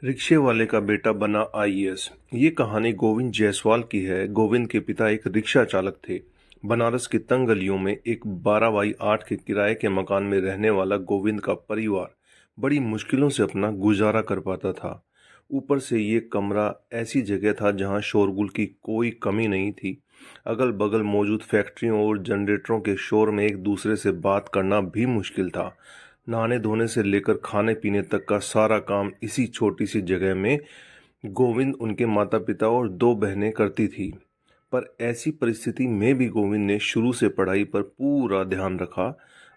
रिक्शे वाले का बेटा बना आईएएस। ये कहानी गोविंद जायसवाल की है। गोविंद के पिता एक रिक्शा चालक थे। बनारस की तंग गलियों में एक 12x8 के किराए के मकान में रहने वाला गोविंद का परिवार बड़ी मुश्किलों से अपना गुजारा कर पाता था। ऊपर से ये कमरा ऐसी जगह था जहां शोरगुल की कोई कमी नहीं थी। अगल बगल मौजूद फैक्ट्रियों और जनरेटरों के शोर में एक दूसरे से बात करना भी मुश्किल था। नहाने धोने से लेकर खाने पीने तक का सारा काम इसी छोटी सी जगह में गोविंद, उनके माता पिता और दो बहनें करती थी। पर ऐसी परिस्थिति में भी गोविंद ने शुरू से पढ़ाई पर पूरा ध्यान रखा।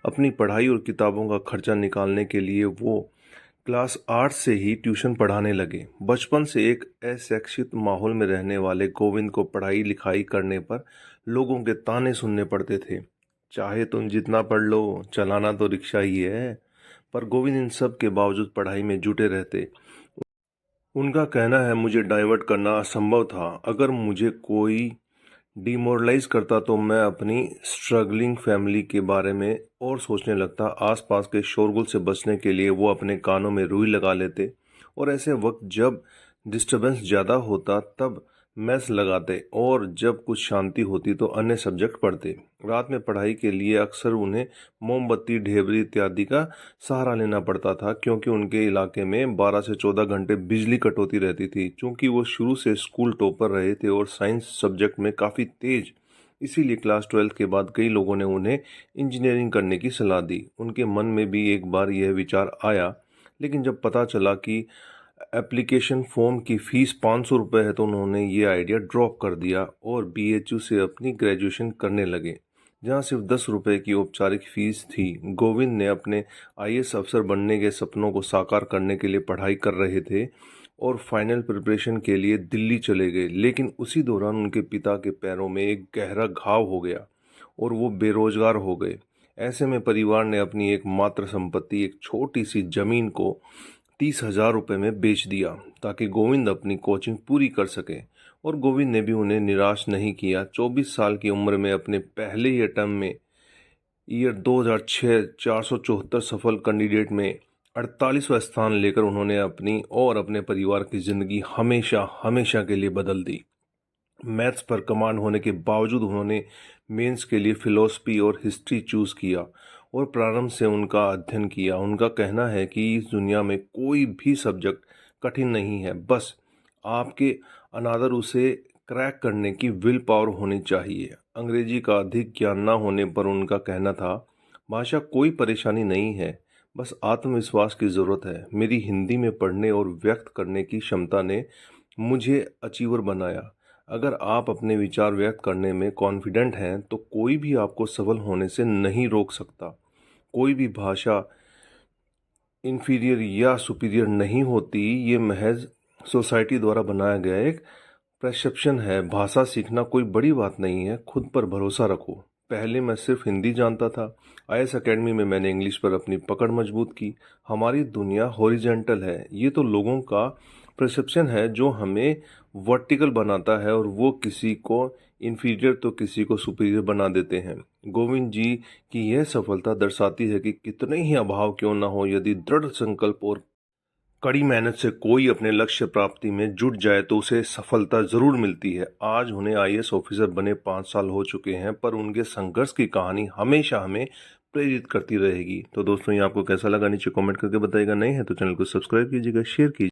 अपनी पढ़ाई और किताबों का खर्चा निकालने के लिए वो क्लास 8 से ही ट्यूशन पढ़ाने लगे। बचपन से एक अशिक्षित माहौल में रहने वाले गोविंद को पढ़ाई लिखाई करने पर लोगों के ताने सुनने पड़ते थे। चाहे तुम जितना पढ़ लो, चलाना तो रिक्शा ही है। पर गोविंद इन सब के बावजूद पढ़ाई में जुटे रहते। उनका कहना है, मुझे डाइवर्ट करना असंभव था। अगर मुझे कोई डिमोरलाइज करता तो मैं अपनी स्ट्रगलिंग फैमिली के बारे में और सोचने लगता। आसपास के शोरगुल से बचने के लिए वो अपने कानों में रुई लगा लेते और ऐसे वक्त जब डिस्टरबेंस ज़्यादा होता तब मैथ्स लगाते और जब कुछ शांति होती तो अन्य सब्जेक्ट पढ़ते। रात में पढ़ाई के लिए अक्सर उन्हें मोमबत्ती, ढेबरी इत्यादि का सहारा लेना पड़ता था, क्योंकि उनके इलाके में 12 से 14 घंटे बिजली कटौती रहती थी। चूँकि वो शुरू से स्कूल टॉपर रहे थे और साइंस सब्जेक्ट में काफ़ी तेज, इसीलिए क्लास 12 के बाद कई लोगों ने उन्हें इंजीनियरिंग करने की सलाह दी। उनके मन में भी एक बार यह विचार आया, लेकिन जब पता चला कि एप्लीकेशन फॉर्म की फ़ीस 500 रुपये है तो उन्होंने ये आइडिया ड्रॉप कर दिया और बीएचयू से अपनी ग्रेजुएशन करने लगे, जहाँ सिर्फ 10 रुपये की औपचारिक फ़ीस थी। गोविंद ने अपने आईएएस अफसर बनने के सपनों को साकार करने के लिए पढ़ाई कर रहे थे और फाइनल प्रिपरेशन के लिए दिल्ली चले गए। लेकिन उसी दौरान उनके पिता के पैरों में एक गहरा घाव हो गया और वो बेरोजगार हो गए। ऐसे में परिवार ने अपनी एकमात्र संपत्ति, एक छोटी सी ज़मीन को 30,000 रुपये में बेच दिया ताकि गोविंद अपनी कोचिंग पूरी कर सके। और गोविंद ने भी उन्हें निराश नहीं किया। 24 साल की उम्र में अपने पहले ही अटेम्प्ट में ईयर 2006 474 सफल कैंडिडेट में 48वां स्थान लेकर उन्होंने अपनी और अपने परिवार की ज़िंदगी हमेशा हमेशा के लिए बदल दी। मैथ्स पर कमांड होने के बावजूद उन्होंने मेंस के लिए फिलॉसफी और हिस्ट्री चूज़ किया और प्रारंभ से उनका अध्ययन किया। उनका कहना है कि इस दुनिया में कोई भी सब्जेक्ट कठिन नहीं है, बस आपके अनादर उसे क्रैक करने की विल पावर होनी चाहिए। अंग्रेजी का अधिक ज्ञान न होने पर उनका कहना था, भाषा कोई परेशानी नहीं है, बस आत्मविश्वास की ज़रूरत है। मेरी हिंदी में पढ़ने और व्यक्त करने की क्षमता ने मुझे अचीवर बनाया। अगर आप अपने विचार व्यक्त करने में कॉन्फिडेंट हैं तो कोई भी आपको सफल होने से नहीं रोक सकता। कोई भी भाषा इन्फीरियर या सुपीरियर नहीं होती, ये महज सोसाइटी द्वारा बनाया गया एक परसेप्शन है। भाषा सीखना कोई बड़ी बात नहीं है, खुद पर भरोसा रखो। पहले मैं सिर्फ हिंदी जानता था। आईएएस एकेडमी में मैंने इंग्लिश पर अपनी पकड़ मजबूत की। हमारी दुनिया हॉरिजॉन्टल है, ये तो लोगों का परसेप्शन है जो हमें वर्टिकल बनाता है और वो किसी को इन्फीरियर तो किसी को सुपीरियर बना देते हैं। गोविंद जी की यह सफलता दर्शाती है कि कितने ही अभाव क्यों ना हो, यदि दृढ़ संकल्प और कड़ी मेहनत से कोई अपने लक्ष्य प्राप्ति में जुट जाए तो उसे सफलता जरूर मिलती है। आज उन्हें आईएएस ऑफिसर बने 5 साल हो चुके हैं, पर उनके संघर्ष की कहानी हमेशा हमें प्रेरित करती रहेगी। तो दोस्तों, ये आपको कैसा लगा नीचे कमेंट करके बताइएगा। नए हैं तो चैनल को सब्सक्राइब कीजिएगा, शेयर कीजिए।